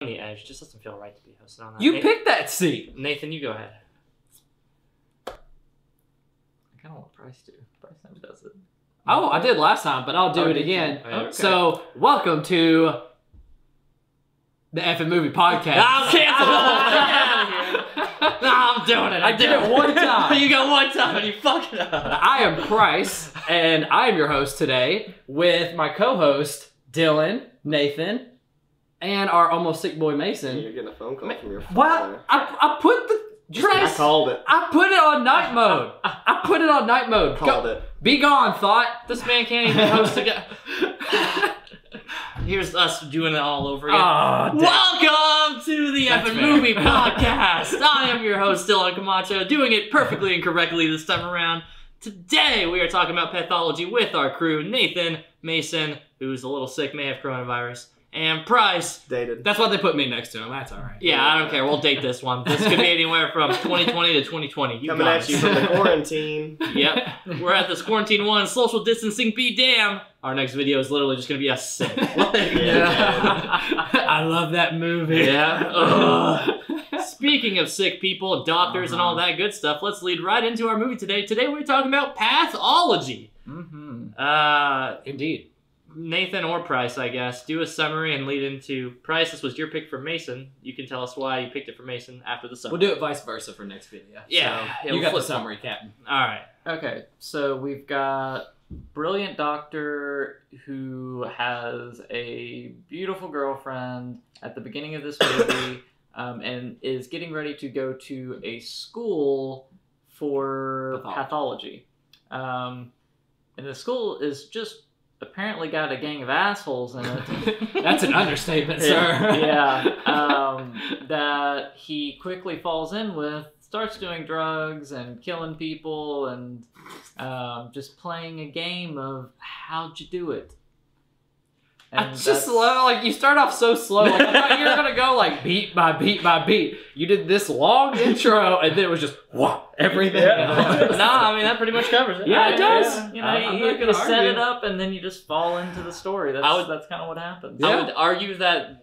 the edge. It just doesn't feel right to be hosted on that. You picked that seat. Nathan, you go ahead. I kind of want Bryce to. Bryce never does it. Oh, I did last time, but I'll do it again. Okay. So, welcome to the Effing Movie Podcast. I'm canceled. No, I'm doing it. I did it one time. You got one time and you fucked it up. I am Price, and I am your host today with my co-host, Dylan, Nathan, and our almost sick boy, Mason. You're getting a phone call from your phone. What? I put the... I called it. I put it on night mode. I put it on night mode. Called it. Be gone, thought. This man can't even host a guy. Here's us doing it all over again. Oh, welcome to the Effing Movie Podcast. I am your host, Dylan Camacho, doing it perfectly and correctly this time around. Today, we are talking about Pathology with our crew, Nathan, Mason, who's a little sick, may have coronavirus, and Price. Dated. That's why they put me next to him. That's all right. Yeah, I don't care. We'll date this one. This could be anywhere from 2020 to 2020. Coming at you from the quarantine. Yep. We're at this quarantine one. Social distancing be damn. Our next video is literally just going to be us sick. I love that movie. Yeah. Speaking of sick people, doctors, and all that good stuff, let's lead right into our movie today. Today we're talking about Pathology. Indeed. Nathan or Price, I guess, do a summary and lead into Price. This was your pick for Mason. You can tell us why you picked it for Mason after the summary. We'll do it vice versa for next video. Yeah. So you got the summary, Captain. All right. Okay, so we've got brilliant doctor who has a beautiful girlfriend at the beginning of this movie and is getting ready to go to a school for pathology. And the school is just apparently got a gang of assholes in it. That's an understatement, sir. Yeah. That he quickly falls in with, starts doing drugs and killing people and just playing a game of how'd you do it. And It's just slow. Like, you start off so slow. Like, I thought you were going to go, like, beat by beat by beat. You did this long intro, and then it was just, wow, everything. No, I mean, that pretty much covers it. Yeah, it does. You know, I'm not you gonna set argue. it up, and then you just fall into the story. That's kind of what happens. I would argue that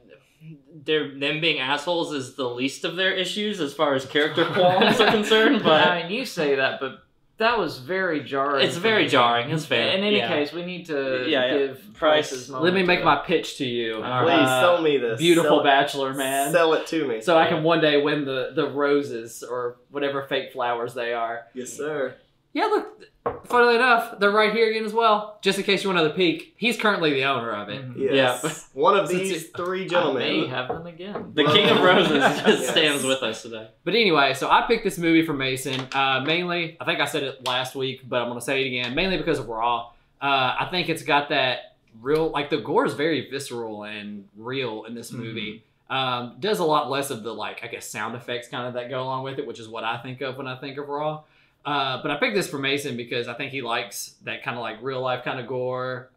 them being assholes is the least of their issues as far as character qualms are concerned. But I mean, you say that, but that was very jarring. It's very jarring. It's fair. In any case, we need to give Price's moment. Let me make my pitch to you. Please sell me this. Beautiful sell bachelor, man. Sell it to me. So I can one day win the roses or whatever fake flowers they are. Yes, sir. Yeah, look, funnily enough, they're right here again as well. Just in case you want another peek, he's currently the owner of it. Yes. Yeah. One of Since these three I gentlemen. may have them again. the King of Roses just Yes. stands with us today. But anyway, so I picked this movie for Mason, mainly, I think I said it last week, but I'm going to say it again, mainly because of Raw. I think it's got that real, like, the gore is very visceral and real in this movie. Does a lot less of the, like, I guess, sound effects kind of that go along with it, which is what I think of when I think of Raw. But I picked this for Mason because I think he likes that kind of like real life kind of gore,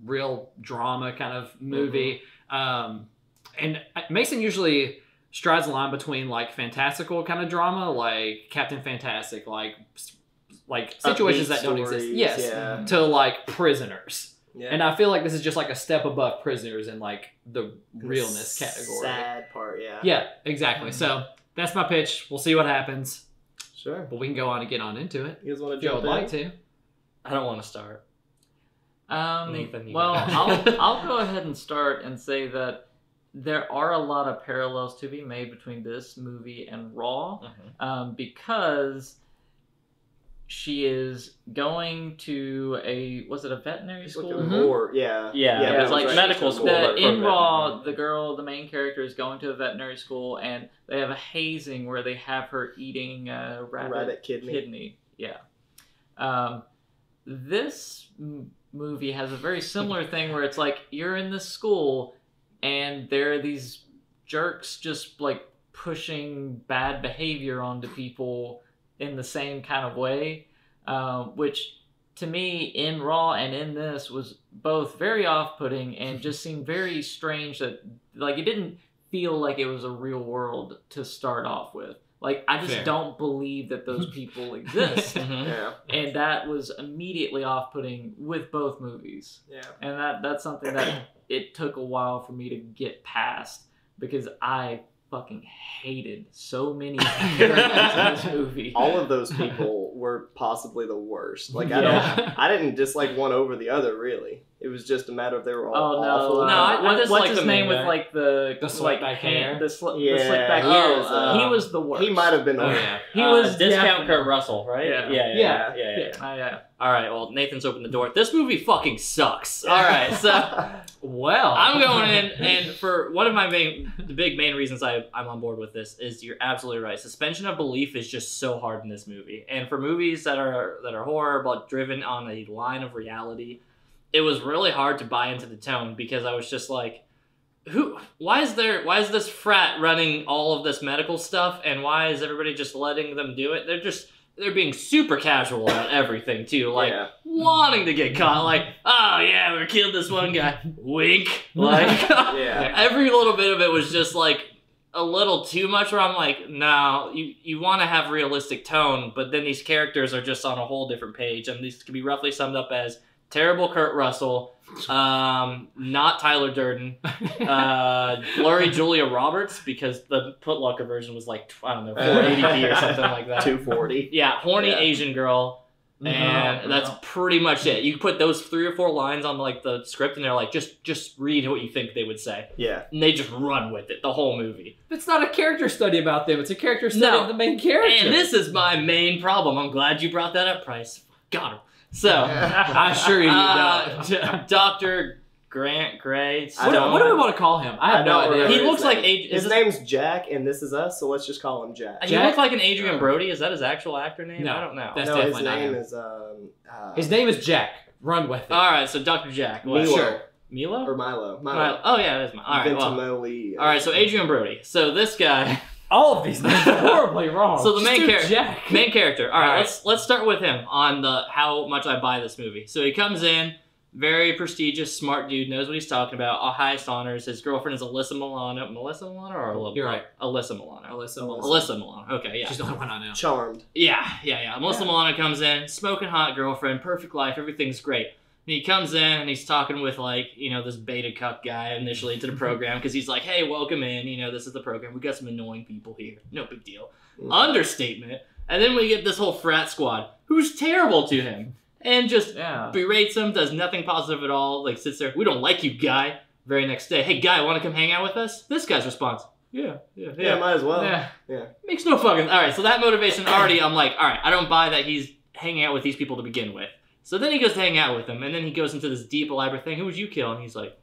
real drama kind of movie. And Mason usually strides the line between like fantastical kind of drama, like Captain Fantastic, like situations that don't exist. Yes. Yeah. To like Prisoners. Yeah. And I feel like this is just like a step above Prisoners in like the realness category. Sad part, yeah. Yeah, exactly. So that's my pitch. We'll see what happens. Sure. But we can go on and get on into it. You guys want to If you jump would in? like to. I don't want to start. Nathan, you Well, go. I'll go ahead and start and say that there are a lot of parallels to be made between this movie and Raw, because she is going to a veterinary school? More, yeah. Yeah, it was like medical school. In Raw, the main character is going to a veterinary school, and they have a hazing where they have her eating rabbit kidney. Yeah. This movie has a very similar thing where it's like you're in this school, and there are these jerks just like pushing bad behavior onto people in the same kind of way, which to me in Raw and in this was both very off-putting and just seemed very strange that like it didn't feel like it was a real world to start off with. Like, I just don't believe that those people exist. Yeah. And that was immediately off-putting with both movies. Yeah. And that's something that it took a while for me to get past. because I fucking hated so many characters in this movie. All of those people were possibly the worst. Like Yeah. I didn't dislike one over the other really. It was just a matter of they were all Oh no! awful. No, I what's like his the name main with guy. like the slick like back hand, hair? the slick Yeah, back he hair. was, He was the worst. He might have been the Oh, worst. yeah. He was discount definitely- Kurt Russell, right? Yeah. Yeah. Yeah. All right, well, Nathan's opened the door. This movie fucking sucks. All right, so Well, I'm going in, and for one of the big main reasons I'm on board with this is you're absolutely right. Suspension of belief is just so hard in this movie, and for movies that are horror but driven on a line of reality, it was really hard to buy into the tone because I was just like, why is this frat running all of this medical stuff, and why is everybody just letting them do it? They're being super casual about everything too, like Yeah. wanting to get caught, like, oh yeah, we killed this one guy, wink, like Yeah. every little bit of it was just like a little too much. Where I'm like, no, you want to have realistic tone, but then these characters are just on a whole different page, and these could be roughly summed up as terrible Kurt Russell, not Tyler Durden, blurry Julia Roberts, because the Foot Locker version was like, I don't know, 480p or something like that. 240. Yeah, horny Yeah. Asian girl, and that's pretty much it. You put those 3 or 4 lines on like the script, and they're like, just read what you think they would say, Yeah. and they just run with it the whole movie. it's not a character study about them. It's a character study No. of the main character. And this is my main problem. I'm glad you brought that up, Price. Got him. So, I assure you, don't. Dr. Grant Gray. I What don't- do we want to call him? I have no don't idea. remember He his looks like name. His is this- name's Jack, and this is us, so let's just call him Jack. He Jack? looks like an Adrian Brody. Is that his actual actor name? No. I don't know. That's No, his definitely not name him. is His name is Jack. Run with it. All right, so Dr. Jack. What? Milo. Sure. Milo? Or Milo. Milo. Oh yeah, it is Milo. All right, well. Ventimiglia. All right, so Adrian Brody. So this guy, All of these names are horribly wrong. So the main Just do character- Jack. main character. All right, All right. let's start with him on the how much I buy this movie. So he comes in, very prestigious, smart dude, knows what he's talking about. All highest honors. His girlfriend is Alyssa Milano. Melissa Milano or Alyssa? You're right. Alyssa Milano. Alyssa Alyssa Milano. Okay, yeah. She's the only one I know. Charmed. Yeah. Melissa Milano comes in, smoking hot girlfriend, perfect life, everything's great. And he comes in and he's talking with this beta cuck guy initially into the program because he's like, hey, welcome in, this is the program. We got some annoying people here. No big deal. Mm. Understatement. And then we get this whole frat squad who's terrible to him and just Yeah. berates him, does nothing positive at all, like sits there, we don't like you, guy. Very next day, hey, guy, want to come hang out with us? This guy's response, yeah. Yeah, might as well. Yeah. Makes no fucking... All right, so that motivation already, I'm like, all right, I don't buy that he's hanging out with these people to begin with. So then he goes to hang out with them, and then he goes into this deep, elaborate thing. Who would you kill? And he's like,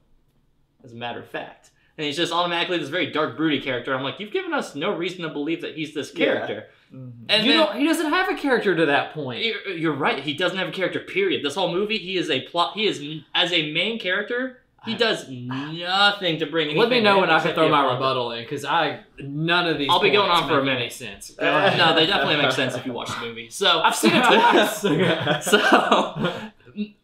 as a matter of fact. And he's just automatically this very dark, broody character. I'm like, you've given us no reason to believe that he's this character. Mhm. And He then, doesn't have a character to that point. you're right, he doesn't have a character, period. This whole movie, he is, as a main character, he does nothing to bring anything Let me know in when I can except throw be a my plot. able in, because none of these. I'll be going points on for a make minute. any sense. Go ahead. No, they definitely make sense if you watch the movie. So I've seen it twice. So,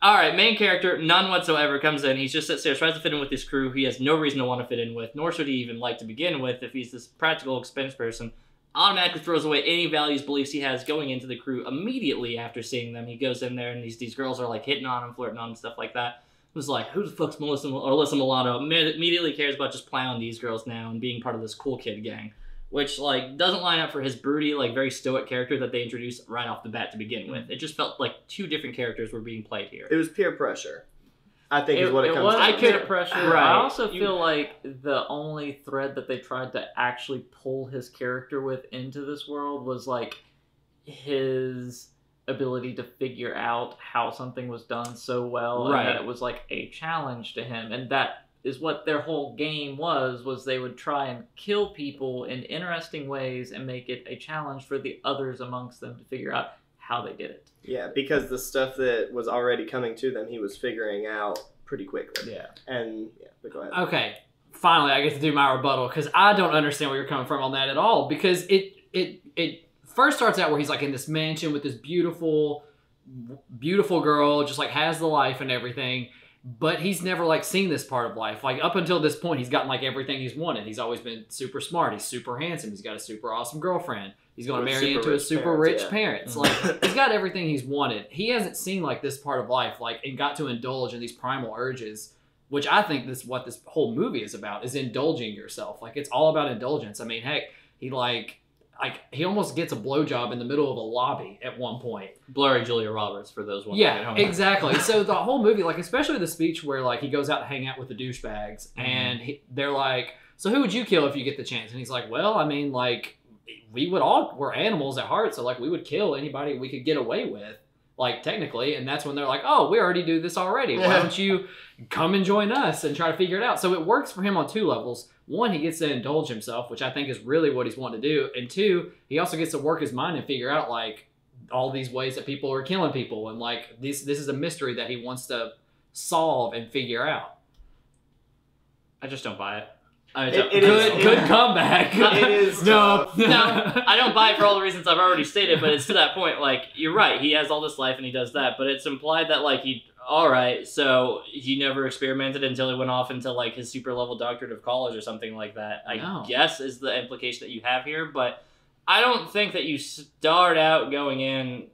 all right, main character, none whatsoever, comes in. He just sits there, tries to fit in with his crew. He has no reason to want to fit in with, nor should he even like to begin with if he's this practical expense person. Automatically throws away any values, beliefs he has going into the crew immediately after seeing them. He goes in there, and these girls are like hitting on him, flirting on him, stuff like that. It was like, who the fuck's Alyssa Milano? Immediately cares about just plowing these girls now and being part of this cool kid gang. Which, doesn't line up for his broody, very stoic character that they introduced right off the bat to begin with. It just felt like 2 different characters were being played here. It was peer pressure. I think is what it comes was to. I peer could- pressure. right. I also You- feel like the only thread that they tried to actually pull his character with into this world was his ability to figure out how something was done so well, Right. and that it was a challenge to him, and that is what their whole game was they would try and kill people in interesting ways and make it a challenge for the others amongst them to figure out how they did it. Yeah, because the stuff that was already coming to them, he was figuring out pretty quickly. Yeah. And but go ahead. Okay, finally I get to do my rebuttal because I don't understand where you're coming from on that at all. Because it first starts out where he's in this mansion with this beautiful girl, just has the life and everything. But he's never seen this part of life. Up until this point, he's gotten everything he's wanted. He's always been super smart. He's super handsome. He's got a super awesome girlfriend. He's going to With marry super into a rich super parents, rich yeah. parents. He's got everything he's wanted. He hasn't seen this part of life, and got to indulge in these primal urges which I think what this whole movie is about, is indulging yourself. Like, it's all about indulgence. I mean, heck, he almost gets a blowjob in the middle of a lobby at one point. Blurry Julia Roberts for those ones. At Yeah, home. exactly. So the whole movie, like, especially the speech where, like, he goes out to hang out with the douchebags, and they're like, so who would you kill if you get the chance? And he's like, well, I mean, like, we're animals at heart, so, like, we would kill anybody we could get away with, like, technically. And that's when they're like, oh, we already do this already. Why don't you come and join us and try to figure it out? So it works for him on two levels. One, he gets to indulge himself, which I think is really what he's wanting to do. And two, he also gets to work his mind and figure out, like, all these ways that people are killing people. And, like, this is a mystery that he wants to solve and figure out. I just don't buy it. Good comeback. It is No, tough. I don't buy it for all the reasons I've already stated, but it's to that point, like, you're right, he has all this life and he does that, but it's implied that, like, alright, so he never experimented until he went off into, like, his super level doctorate of college or something like that, I guess is the implication that you have here, but I don't think that you start out going in,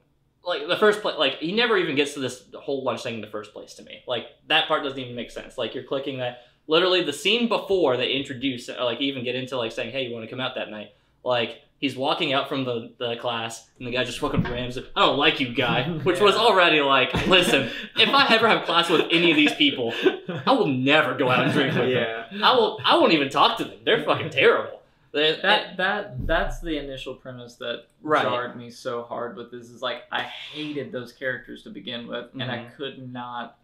like, the first place, like, he never even gets to this whole lunch thing in the first place to me. Like, that part doesn't even make sense. Like, you're clicking that. Literally, the scene before they introduce, or, like, even get into, like, saying, hey, you want to come out that night? Like, he's walking out from the class, and the guy just fucking rams it. I don't like you, guy. Which was already like, listen, if I ever have class with any of these people, I will never go out and drink with them. I won't even talk to them. They're fucking terrible. That's the initial premise that jarred me so hard with this. Is like, I hated those characters to begin with, and I could not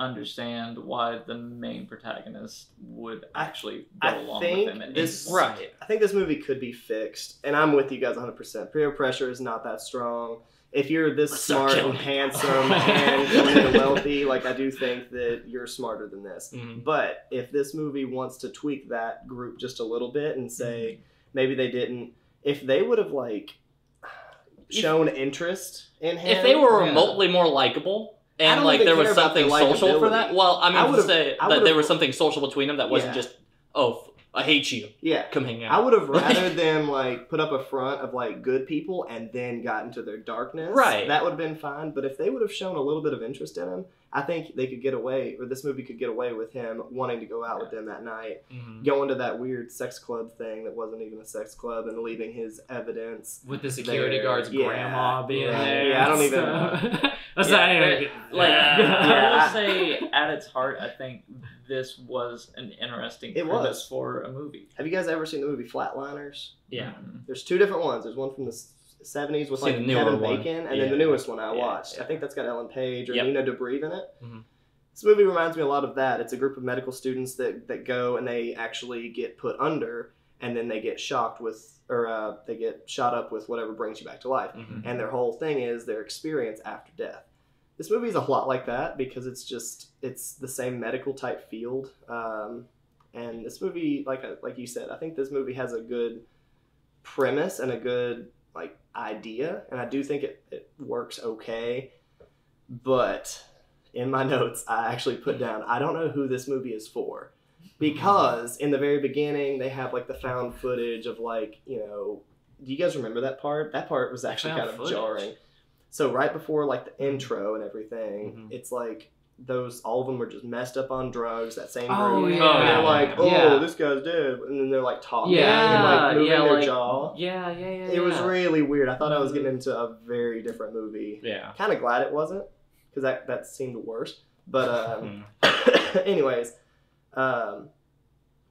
understand why the main protagonist would actually go along with him. I think this movie could be fixed, and I'm with you guys 100%. Peer pressure is not that strong. If you're this smart and handsome and wealthy, like, I do think that you're smarter than this. But if this movie wants to tweak that group just a little bit and say maybe they didn't, if they would have, like, shown interest in him, if they were remotely more likable. And, like, there was something social for that? Well, I mean, to say that there was something social between them that wasn't just, oh, I hate you. Yeah. Come hang out. I would have rather them, like, put up a front of, like, good people and then got into their darkness. Right. That would have been fine. But if they would have shown a little bit of interest in him, I think they could get away, or this movie could get away with him wanting to go out with them that night, going to that weird sex club thing that wasn't even a sex club, and leaving his evidence. With the security guard's grandma being there. Yeah, I don't even know. That's not even... I will say, at its heart, I think this was an interesting premise for a movie. Have you guys ever seen the movie Flatliners? Yeah. There's two different ones. There's one from the 70s with, like, Kevin Bacon, and then the newest one I watched. I think that's got Ellen Page or Nina Dobrev in it. This movie reminds me a lot of that. It's a group of medical students that go and they actually get put under, and then they get shocked with, or they get shot up with whatever brings you back to life. And their whole thing is their experience after death. This movie is a lot like that because it's the same medical type field. And this movie, like you said, I think this movie has a good premise and a good, like, idea, and I do think it works okay. But in my notes, I actually put down, I don't know who this movie is for, because in the very beginning they have, like, the found footage of, like, you know, do you guys remember that part? That part was actually kind of jarring. So right before, like, the intro and everything, it's like all of them were just messed up on drugs, that same group. They're like, this guy's dead. And then they're, like, talking and, like, moving their jaw. It was really weird. I thought I was getting into a very different movie. Yeah. Kind of glad it wasn't, because that seemed worse. But anyways,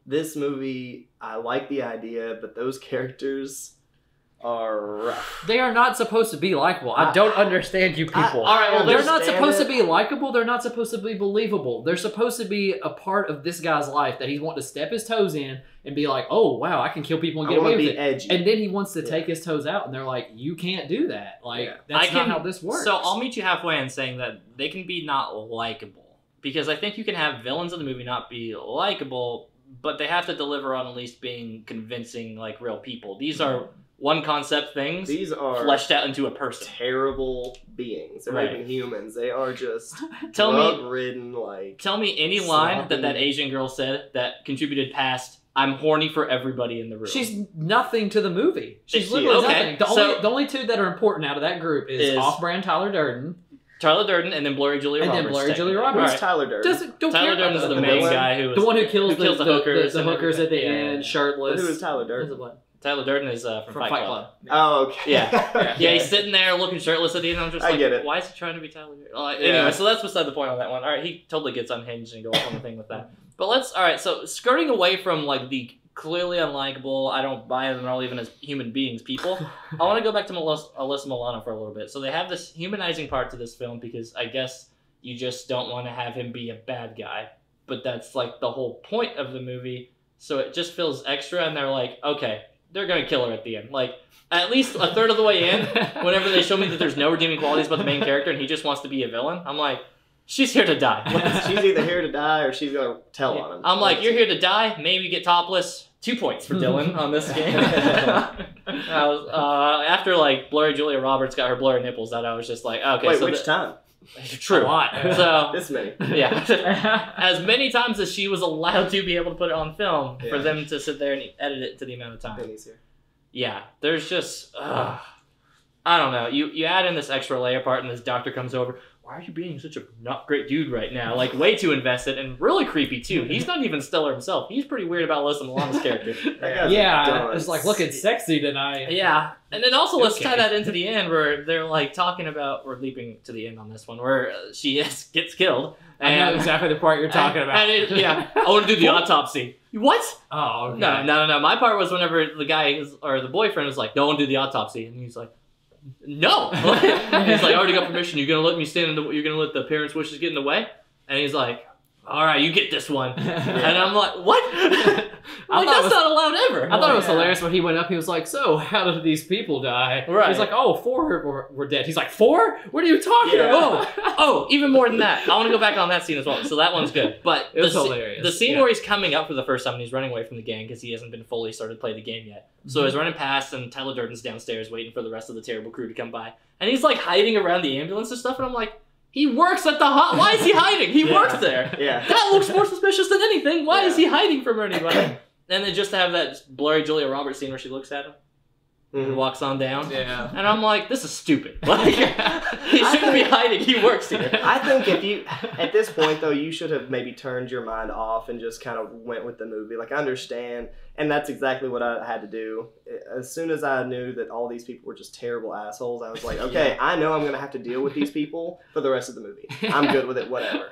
this movie, I like the idea, but those characters are rough. They are not supposed to be likable. I don't understand you people. All right, well, they're not supposed to be likable. They're not supposed to be believable. They're supposed to be a part of this guy's life that he's wanting to step his toes in and be like, oh, wow, I can kill people and get away with it. Edgy. And then he wants to take his toes out, and they're like, you can't do that. Like, that's not how this works. So I'll meet you halfway in saying that they can be not likable. Because I think you can have villains in the movie not be likable, but they have to deliver on at least being convincing, like, real people. These are one concept things. These are fleshed out into a person. Terrible beings. They're not even humans. They are just drug-ridden, like... Tell me any line that Asian girl said that contributed past, I'm horny for everybody in the room. She's nothing to the movie. She's literally nothing. The only two that are important out of that group is Off-Brand Tyler Durden Tyler Durden, and then Blurry Julia Roberts. And then Blurry Julia technically. Roberts. Who's Tyler Durden? Tyler Durden is the main guy who the one who kills the hookers, the hookers at the end, shirtless. Who is Tyler Durden? Tyler Durden is from Fight Club. Oh, okay. Yeah. He's sitting there looking shirtless at the end. I'm just like, get it. why is he trying to be Tyler Durden? Anyway, so that's beside the point on that one. All right, he totally gets unhinged and goes on the thing with that. But so skirting away from like the clearly unlikable, I don't buy them at all even as human beings, people, I want to go back to Alyssa Milano for a little bit. So they have this humanizing part to this film because I guess you just don't want to have him be a bad guy. But that's like the whole point of the movie. So it just feels extra and they're like, okay, they're going to kill her at the end. Like, at least a third of the way in, whenever they show me that there's no redeeming qualities about the main character and he just wants to be a villain, I'm like, she's here to die. She's either here to die or she's going to tell on him. I'm like, you're here to die, maybe get topless. 2 points for Dylan on this game. After, like, Blurry Julia Roberts got her blurry nipples out, I was just like, okay. Wait, which time? True. A lot. So, this many. Yeah. As many times as she was allowed to be able to put it on film for them to sit there and edit it to the amount of time. Yeah. There's just, I don't know. You add in this extra layer part and this doctor comes over. Why are you being such a not great dude right now? Like, way too invested and really creepy, too. He's not even stellar himself. He's pretty weird about Alyssa Milano's character. It's like looking sexy tonight. Yeah. And then also, let's tie that into the end where they're, like, talking about, we're leaping to the end on this one, where she gets killed. And I know exactly the part you're talking about. I want to do the autopsy. What? Oh, okay. No. My part was whenever the guy, or the boyfriend was like, don't do the autopsy. And he's like, no. He's like, I already got permission. You're gonna let me you're gonna let the parents' wishes get in the way? And he's like, all right, you get this one. And I'm like, what? That's not allowed ever. I thought it was hilarious when he went up. He was like, so how did these people die? Right. He's like, oh, 4 were dead. He's like, 4? What are you talking about? Oh, even more than that. I want to go back on that scene as well. So that one's good. But it was hilarious. The scene where he's coming up for the first time and he's running away from the gang because he hasn't been fully started to play the game yet. So he's running past and Tyler Durden's downstairs waiting for the rest of the terrible crew to come by. And he's like hiding around the ambulance and stuff. And I'm like, he works at the why is he hiding? He works there. Yeah. That looks more suspicious than anything. Why is he hiding from anybody? And then just to have that blurry Julia Roberts scene where she looks at him and walks on down. Yeah. And I'm like, this is stupid. Like, he shouldn't be hiding. He works here. I think at this point though, you should have maybe turned your mind off and just kind of went with the movie. Like, I understand, and that's exactly what I had to do. As soon as I knew that all these people were just terrible assholes, I was like, okay, I know I'm going to have to deal with these people for the rest of the movie. I'm good with it, whatever.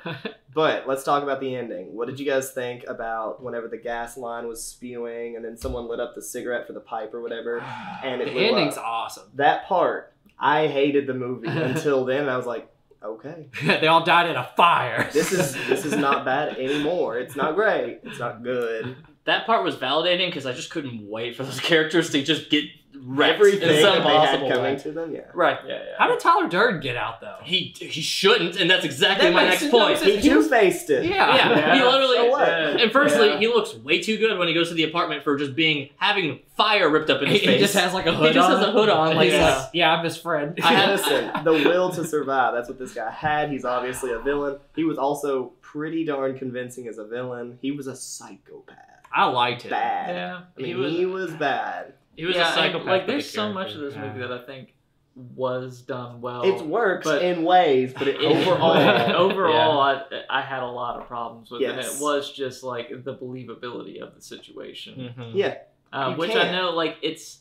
But let's talk about the ending. What did you guys think about whenever the gas line was spewing and then someone lit up the cigarette for the pipe or whatever, and it the blew ending's up? Awesome. That part, I hated the movie until then. And I was like, okay. They all died in a fire. This is not bad anymore. It's not great. It's not good. That part was validating because I just couldn't wait for those characters to just get wrecked everything in some that they had possible coming way. to them. Yeah. Right. Yeah. How did Tyler Durden get out though? He shouldn't, and that's exactly my next point. He two-faced it. Yeah. He literally. So what? And firstly, he looks way too good when he goes to the apartment for just having fire ripped up in his face. He just has like a hood on. He just has a hood on. Like, he's like, yeah, I'm his friend. Listen, the will to survive. That's what this guy had. He's obviously a villain. He was also pretty darn convincing as a villain. He was a psychopath. I liked him. Bad. Yeah. I mean, he was bad. He was a psychopath. Like, there's so much of this movie that I think was done well. It works in ways, but overall, I had a lot of problems with it. And it was just like the believability of the situation. Mm-hmm. Yeah. Which I know, like, it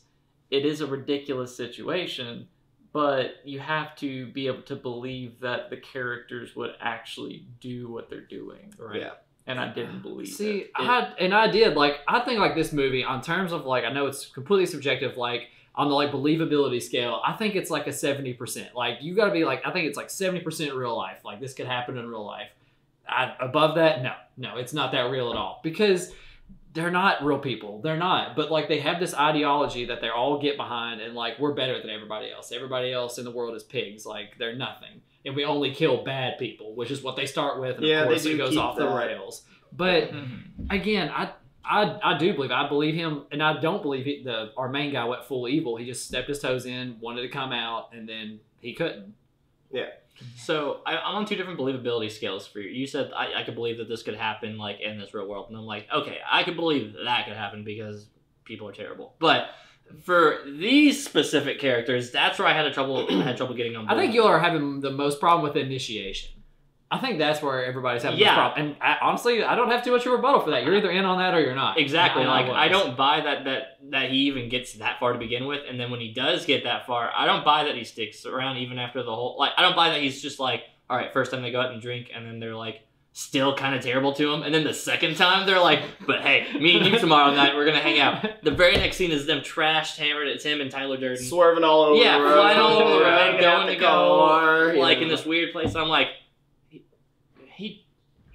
is a ridiculous situation, but you have to be able to believe that the characters would actually do what they're doing. Right. Yeah. And I didn't believe it. I did. Like, I think, like, this movie, on terms of, like, I know it's completely subjective, like, on the, like, believability scale, I think it's, like, a 70%. Like, you gotta be, like, I think it's, like, 70% real life. Like, this could happen in real life. Above that, no, it's not that real at all. Because they're not real people. They're not. But, like, they have this ideology that they all get behind, and, like, we're better than everybody else. Everybody else in the world is pigs. Like, they're nothing. And we only kill bad people, which is what they start with, and of course it goes off the rails. But again, I do believe, I believe him, and I don't believe our main guy went full evil. He just stepped his toes in, wanted to come out, and then he couldn't. Yeah. So I'm on two different believability scales for you. You said I could believe that this could happen, like, in this real world, and I'm like, okay, I could believe that could happen because people are terrible. But for these specific characters, that's where I had trouble getting on board. I think you are having the most problem with initiation. I think that's where everybody's having the problem. And honestly, I don't have too much of a rebuttal for that. You're either in on that or you're not. Exactly. I don't buy that he even gets that far to begin with, and then when he does get that far, I don't buy that he sticks around even after the whole. Like, I don't buy that he's just like, all right, first time they go out and drink, and then they're like still kind of terrible to him, and then the second time they're like, but hey, me and you tomorrow night, we're gonna hang out. The very next scene is them trashed, hammered. It's him and Tyler Durden swerving all over. Yeah, the road, flying all over the road, going to car, go like in this weird place. And I'm like.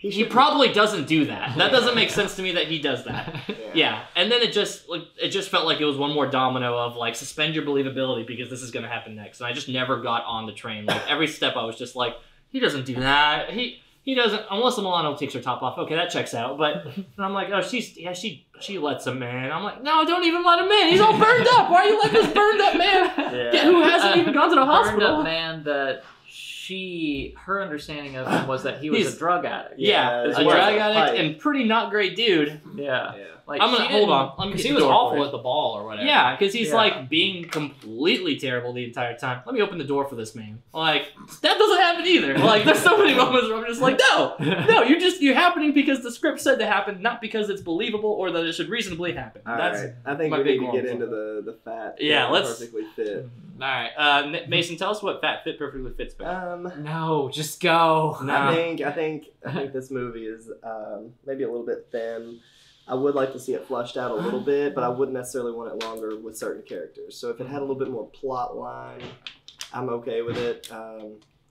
He probably doesn't do that. That doesn't make sense to me that he does that. Yeah. And then it just felt like it was one more domino of like suspend your believability because this is gonna happen next. And I just never got on the train. Like every step I was just like, he doesn't do that. He doesn't unless Milano takes her top off. Okay, that checks out. But and I'm like, oh she lets him in. I'm like, no, don't even let him in. He's all burned up. Why are you letting this burned up man? Yeah. Who hasn't even gone to the hospital? Burned up man that her understanding of him was that he was a drug addict. Yeah, a drug addict and pretty not great dude. Yeah. Like, I'm gonna hold on. Because he was awful at the ball or whatever. Yeah, because he's like being completely terrible the entire time. Let me open the door for this man. Like that doesn't happen either. Like there's so many moments where I'm just like, no, you're happening because the script said to happen, not because it's believable or that it should reasonably happen. That's right. I think we need to get into the fat. Yeah, let's perfectly fit. All right, Mason, tell us what fat fit perfectly fits better. No, just go. No. I think this movie is maybe a little bit thin. I would like to see it flushed out a little bit, but I wouldn't necessarily want it longer with certain characters. So if it had a little bit more plot line, I'm okay with it.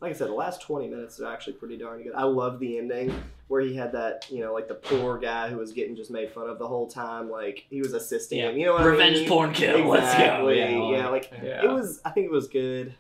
Like I said, the last 20 minutes are actually pretty darn good. I love the ending where he had that, like the poor guy who was getting just made fun of the whole time. Like he was assisting him. You know what Revenge I mean? porn kill. Exactly. Let's go. It was. I think it was good.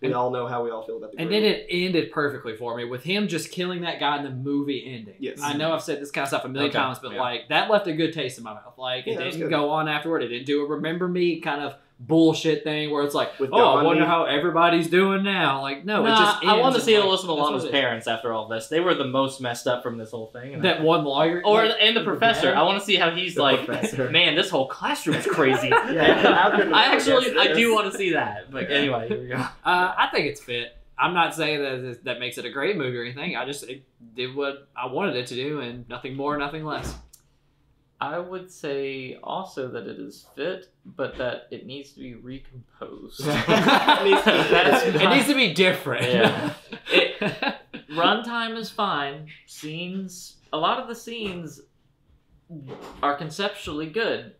We all know how we all feel about the. And then it ended perfectly for me with him just killing that guy in the movie ending. Yes. I know I've said this kind of stuff a million times, but like that left a good taste in my mouth. Like it didn't go on afterward. It didn't do a remember me kind of bullshit thing where it's like, I wonder how everybody's doing now. Like, no, it just ends. I want to see Alyssa Milano's parents after all this. They were the most messed up from this whole thing. That one lawyer? And the professor. I want to see how he's like, man, this whole classroom is crazy. I do want to see that. But anyway, here we go. I think it's fit. I'm not saying that makes it a great movie or anything. It did what I wanted it to do and nothing more, nothing less. I would say also that it is fit, but that it needs to be recomposed. It needs to be different. Yeah. Runtime is fine. A lot of the scenes are conceptually good.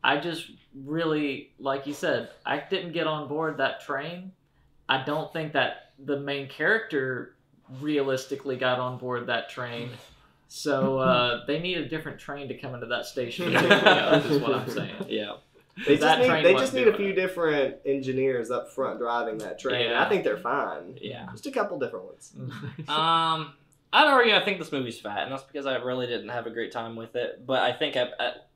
I just really, like you said, I didn't get on board that train. I don't think that the main character realistically got on board that train. So they need a different train to come into that station to pick me up, is what I'm saying. Yeah. They just need a few different engineers up front driving that train. Yeah. I think they're fine. Yeah. Just a couple different ones. I'd argue I think this movie's fat, and that's because I really didn't have a great time with it. But I think at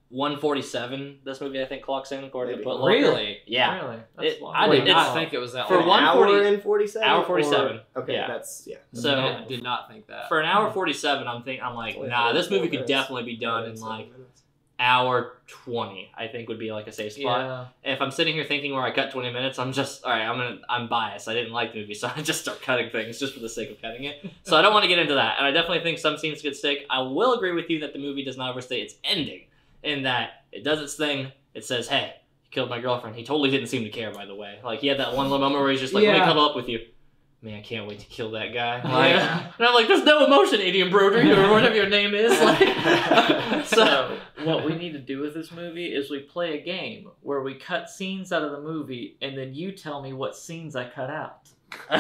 147, this movie I think clocks in according to Put Really? Yeah. Really? I did not think it was that for long. 140 and 47. Hour 47. Okay, yeah. that's So I did not think that. For an hour 47, I'm like, nah, this movie could definitely be done in like hour 20. I think would be like a safe spot. Yeah. If I'm sitting here thinking where I cut 20 minutes, I'm just all right. I'm biased. I didn't like the movie, so I just start cutting things just for the sake of cutting it. So I don't want to get into that. And I definitely think some scenes could stick. I will agree with you that the movie does not overstay its ending. In that it does its thing, it says, hey, you killed my girlfriend. He totally didn't seem to care, by the way. Like, he had that one little moment where he's just like, let me cuddle up with you. Man, I can't wait to kill that guy. Like, and I'm like, there's no emotion, Idiom Broderick, or whatever your name is. Like, so, what we need to do with this movie is we play a game where we cut scenes out of the movie, and then you tell me what scenes I cut out. I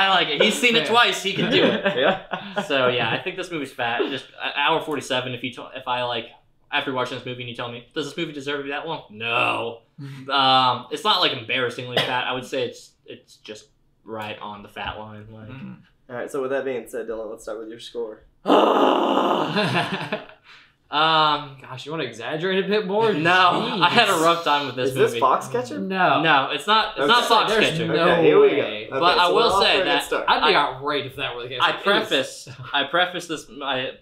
like it. He's seen it twice. He can do it. Yeah. So yeah, I think this movie's fat. Just hour 47. If I like after watching this movie and you tell me, does this movie deserve to be that long? No. It's not like embarrassingly fat. I would say it's just right on the fat line. Like. All right. So with that being said, Dylan, let's start with your score. Gosh, you want to exaggerate a bit more? No, Jeez. I had a rough time with this movie. Is this Foxcatcher? No, it's not. It's not Foxcatcher. No here we way. go. Okay, but I will say that I'd be outraged if that were the case. I preface this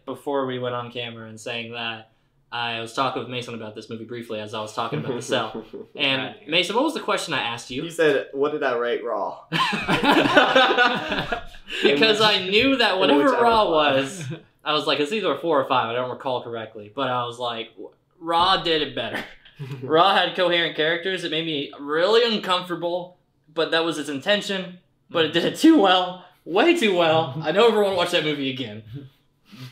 before we went on camera and saying that I was talking with Mason about this movie briefly as I was talking about The Cell. And Mason, what was the question I asked you? You said, what did I rate Raw? Because I knew that whatever Raw was, I was like, it's either a 4 or 5. I don't recall correctly. But I was like, Raw did it better. Raw had coherent characters. It made me really uncomfortable, but that was its intention. But it did it too well. Way too well. I never want to watch that movie again.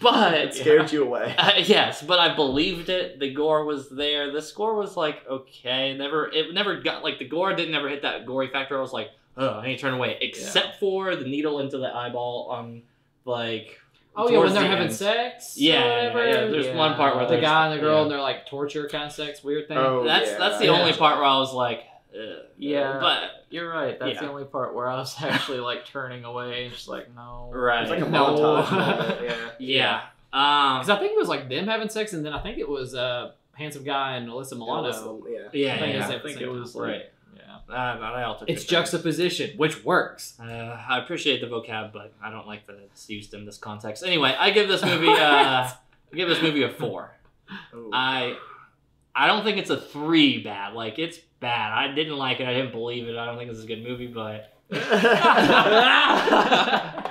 But it scared you away. Yes, but I believed it. The gore was there. The score was like okay. It never got like the gore didn't ever hit that gory factor. I was like, oh, I need to turn away. Except for the needle into the eyeball on like. Oh yeah, when they're having sex. Yeah. There's one part where the guy and the girl and they're like torture kind of sex, weird thing. Oh, that's the only part where I was like. But you're right. That's the only part where I was actually like turning away, just like no. Right. It's like a montage moment. Yeah. Because I think it was like them having sex, and then I think it was handsome guy and Alyssa Milano. I think it was right. Yeah. It's juxtaposition, which works. I appreciate the vocab, but I don't like that it's used in this context. Anyway, I give this movie a 4. Ooh. I don't think it's a 3 bad. Like, it's bad. I didn't like it. I didn't believe it. I don't think this is a good movie, but...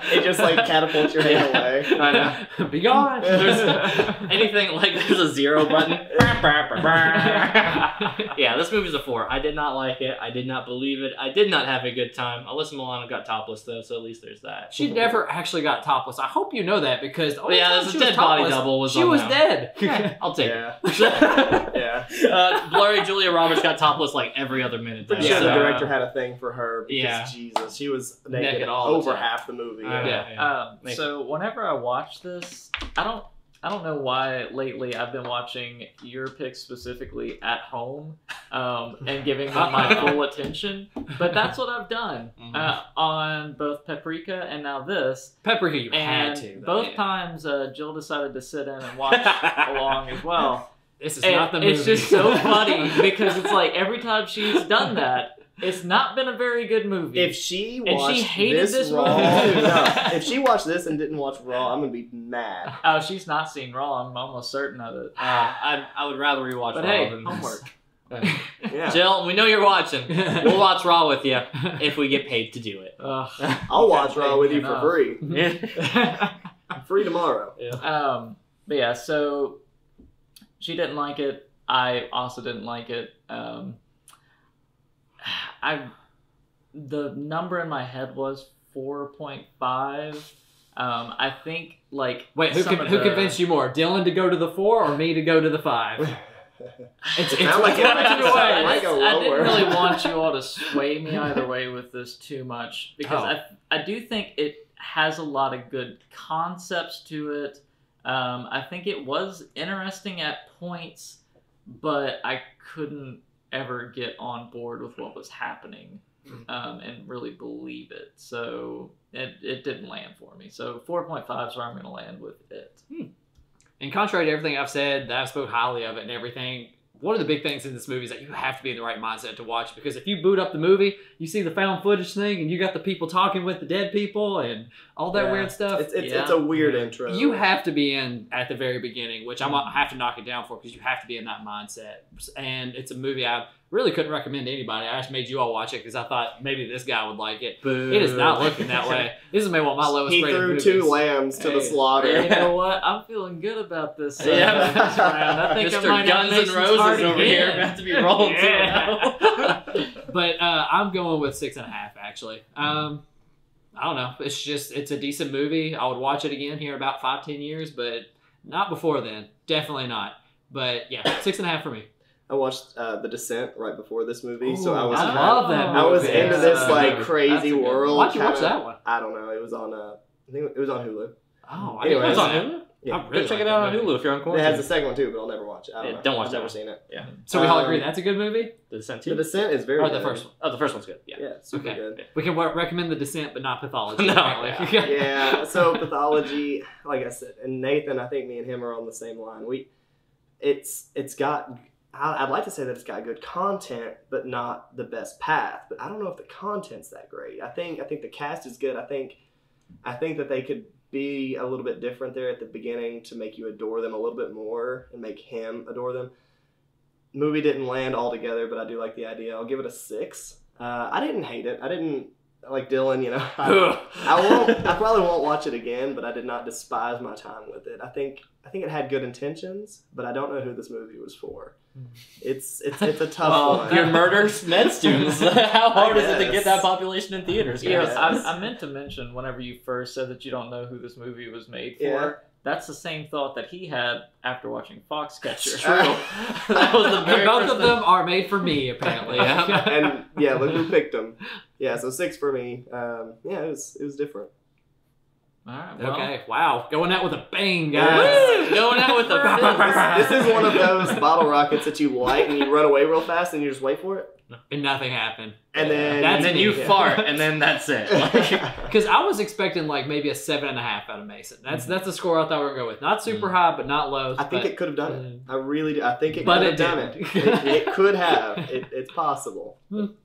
It just, like, catapults your hand away. I know. Be gone! There's a 0 button. Yeah, this movie's a 4. I did not like it. I did not believe it. I did not have a good time. Alyssa Milano got topless, though, so at least there's that. She never actually got topless. I hope you know that, because the only time there's she a was dead body topless, double was she on was now. dead. Yeah, I'll take it. Yeah. Blurry Julia Roberts got topless like every other minute. Pretty sure the director had a thing for her because Jesus, she was naked all over half the movie. So whenever I watch this, I don't know why lately I've been watching your picks specifically at home and giving them my full attention, but that's what I've done on both Paprika and now this. Paprika, you and had to. Both times Jill decided to sit in and watch along as well. This is not the movie. It's just so funny because it's like every time she's done that, it's not been a very good movie. If she watched she hated this Raw, movie. if she watched this and didn't watch Raw, I'm gonna be mad. Oh, she's not seen Raw. I'm almost certain of it. I would rather rewatch But Raw hey, than homework. Yeah. Jill, we know you're watching. We'll watch Raw with you if we get paid to do it. I'll watch Raw with you for free. Free tomorrow. But yeah, so she didn't like it. I also didn't like it. The number in my head was 4.5. I think like wait, who convinced you more, Dylan to go to the 4 or me to go to the 5? It's like it I go didn't lower. really want you all to sway me either way with this too much because I do think it has a lot of good concepts to it. I think it was interesting at points, but I couldn't ever get on board with what was happening and really believe it. So it didn't land for me. So 4.5 is where I'm going to land with it. And contrary to everything I've said, that I've spoke highly of it and everything, one of the big things in this movie is that you have to be in the right mindset to watch, because if you boot up the movie, you see the found footage thing and you got the people talking with the dead people and all that weird stuff. It's a weird intro. You have to be in at the very beginning, which I have to knock it down for, because you have to be in that mindset. And it's a movie I really couldn't recommend to anybody. I just made you all watch it because I thought maybe this guy would like it. Boo. It is not looking that way. This is maybe one of my lowest He rated threw movies. 2 lambs to the slaughter. You know what? I'm feeling good about this. Yeah. This round. I think Mr. I might have Guns N' Mason's Roses heart over here again. about to be rolling too. But I'm going with 6.5 actually. I don't know. It's a decent movie. I would watch it again here in about 5-10 years, but not before then. Definitely not. But yeah, 6.5 for me. I watched The Descent right before this movie, Ooh, so I was I love that movie. I was into this like That's crazy a good one. world. Why'd you watch kinda- that one? I don't know. It was on I think it was on Hulu. Oh, I Anyway, didn't It's know on that. Hulu. Yeah. I really Go check like it out that on movie. Hulu if you're on It quarantine. has a second one too, but I'll never watch it. I don't know. Don't watch I've that never one. seen it. Yeah. So we all agree that's a good movie? The Descent The too? Descent is very Or good. the first one? Oh, the first one's good. Yeah. Yeah, super Okay. good. We can recommend The Descent, but not Pathology. No. apparently. Yeah, so Pathology, like I said, and Nathan, I think me and him are on the same line. It's got, I'd like to say that it's got good content, but not the best path. But I don't know if the content's that great. I think the cast is good. I think that they could be a little bit different there at the beginning to make you adore them a little bit more and make him adore them. Movie didn't land altogether, but I do like the idea. I'll give it a 6. I didn't hate it. I didn't like Dylan. I probably won't watch it again, but I did not despise my time with it. I think it had good intentions, but I don't know who this movie was for. It's a tough one. Your murder med students. How hard is it to get that population in theaters? Yeah, I meant to mention whenever you first said that you don't know who this movie was made for. Yeah. That's the same thought that he had after watching Foxcatcher. True. That was the very Both of them are made for me, apparently. And yeah, look who picked them. Yeah, so 6 for me. Yeah, it was different. All right, well. Okay, wow. Going out with a bang, guys. Woo! Going out with a bang. This is one of those bottle rockets that you light and you run away real fast and you just wait for it. And nothing happened. And then you fart, and then that's it. Because I was expecting like maybe a 7.5 out of Mason. That's the score I thought we were going to go with. Not super high, but not low. I think it could have done it. I really do. I think it But could it have done it. It could have. It's possible.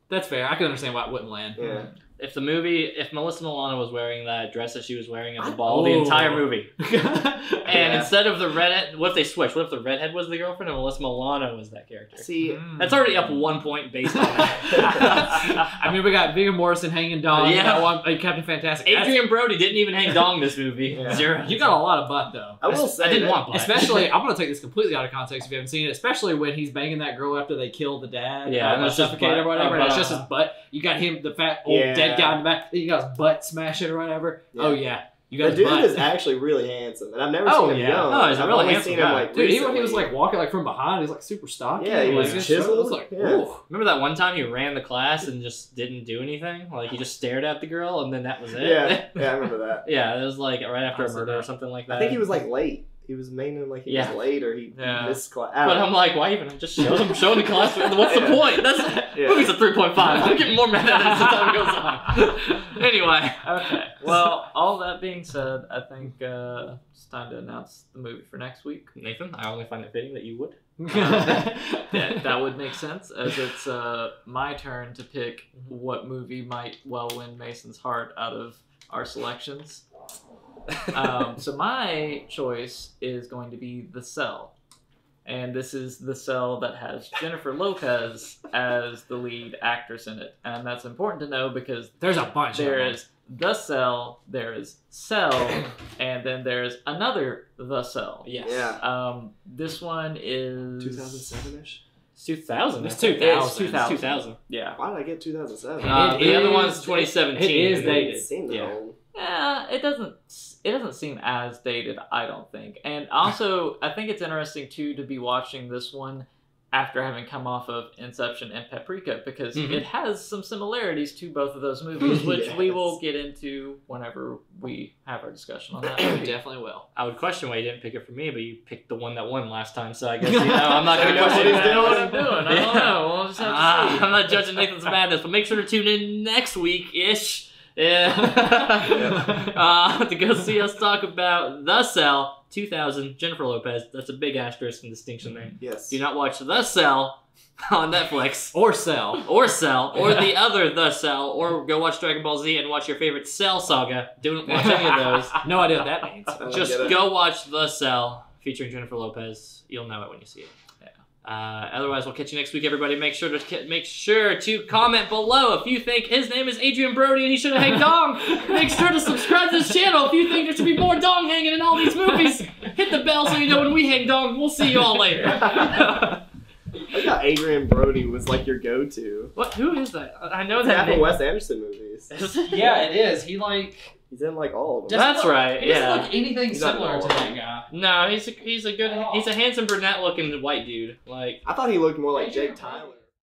That's fair. I can understand why it wouldn't land. Yeah. If Melissa Milano was wearing that dress that she was wearing at the ball the entire movie, and instead of the redhead, what if they switched? What if the redhead was the girlfriend and Melissa Milano was that character? See, that's already up 1 point based on that. I mean, we got Viggo Mortensen hanging dong. Yeah. That one, Captain Fantastic. Adrian Brody didn't even hang dong this movie. Yeah. 0. You got a lot of butt though. I will say I didn't that- want butt. Especially, I'm going to take this completely out of context if you haven't seen it. Especially when he's banging that girl after they kill the dad. Yeah, and it's just suffocated or butt. whatever. And it's just his butt. You got him, the fat old dead guy in the back. You got his butt smashing or whatever. Yeah. Oh yeah, you got The his dude butt. is actually really handsome, and I've never Oh, seen him yeah. young. Oh, he's a I've really only handsome seen him guy. like Dude, even recently. when he was like walking like from behind, he's like super stocky. Yeah, he like, was his chiseled. shoulder was like, Yeah. ooh. Remember that one time he ran the class and just didn't do anything? Like he just stared at the girl and then that was it? Yeah, I remember that. Yeah, it was like right after a Honestly, murder yeah. or something like that. I think he was like late. He was mainly like he was late or he missed class. But I'm like, why even just show the class? What's the point? That's movie's a 3.5. I'm getting more mad at it as the time goes on. Anyway. Okay. Well, all that being said, I think it's time to announce the movie for next week. Nathan, I only find it fitting that you would. That would make sense, as it's my turn to pick what movie might well win Mason's heart out of our selections. So my choice is going to be The Cell. And this is The Cell that has Jennifer Lopez as the lead actress in it. And that's important to know because there's a bunch. There is The Cell, there is Cell, and then there's another The Cell. Yes. Yeah. This one is 2007-ish? It's 2000. It's 2000. It's 2000. 2000. Yeah. Why did I get 2007? The other one's 2017. It is and dated. then- Seemed Yeah. old. Yeah, it doesn't seem as dated, I don't think. And also, I think it's interesting too to be watching this one after having come off of Inception and Paprika because it has some similarities to both of those movies, which we will get into whenever we have our discussion on that. We definitely will. I would question why you didn't pick it for me, but you picked the one that won last time, so I guess I'm not going to question I know what that. I'm doing. I don't know. We'll just have to see. I'm not judging Nathan's madness, but make sure to tune in next week-ish. Yeah. To go see us talk about The Cell 2000, Jennifer Lopez. That's a big asterisk and distinction there. Yes. Do not watch The Cell on Netflix. Or Cell. Or the other The Cell, or go watch Dragon Ball Z and watch your favorite Cell saga. Don't watch any of those. No idea what that means. Just go watch The Cell featuring Jennifer Lopez. You'll know it when you see it. Otherwise, we'll catch you next week, everybody. Make sure to comment below if you think his name is Adrian Brody and he should have hanged dong. Make sure to subscribe to this channel if you think there should be more dong hanging in all these movies. Hit the bell so you know when we hang dong. We'll see you all later. I thought Adrian Brody was like your go-to. What? Who is that? I know It's that half of name. Wes Anderson movies. Yeah, it is. He He's in like all of them. That's right. He doesn't Yeah. look anything He's not similar to old. that guy. No, he's a handsome brunette looking white dude. Like I thought he looked more like Jake Tyler.